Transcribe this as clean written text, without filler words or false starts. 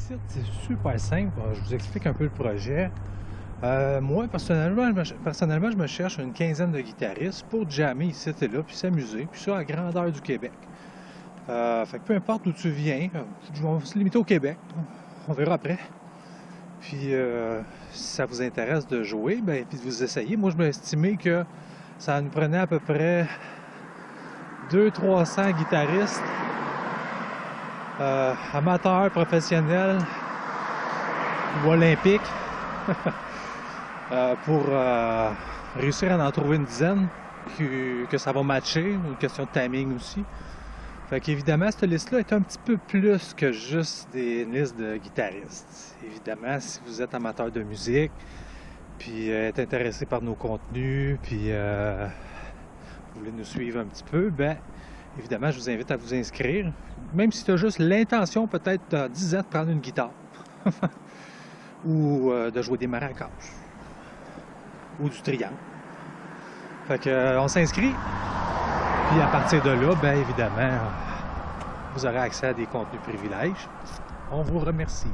ici, c'est super simple. Je vous explique un peu le projet. Moi, personnellement, je me cherche une quinzaine de guitaristes pour jammer ici et là, puis s'amuser, puis ça à grandeur du Québec. Fait que peu importe d'où tu viens, je vais se limiter au Québec. On verra après. Puis, si ça vous intéresse de jouer, ben, puis de vous essayer, moi, je m'estimais que ça nous prenait à peu près 200-300 guitaristes, amateurs, professionnels ou olympiques, pour réussir à en trouver une dizaine, que ça va matcher, une question de timing aussi. Fait qu'évidemment, cette liste-là est un petit peu plus que juste une liste de guitaristes. Évidemment, si vous êtes amateur de musique, puis êtes intéressé par nos contenus, puis vous voulez nous suivre un petit peu, ben évidemment, je vous invite à vous inscrire. Même si tu as juste l'intention, peut-être dans 10 ans, de prendre une guitare. Ou de jouer des maracas. Ou du triangle. Fait que on s'inscrit. Puis à partir de là, bien évidemment, vous aurez accès à des contenus privilèges. On vous remercie.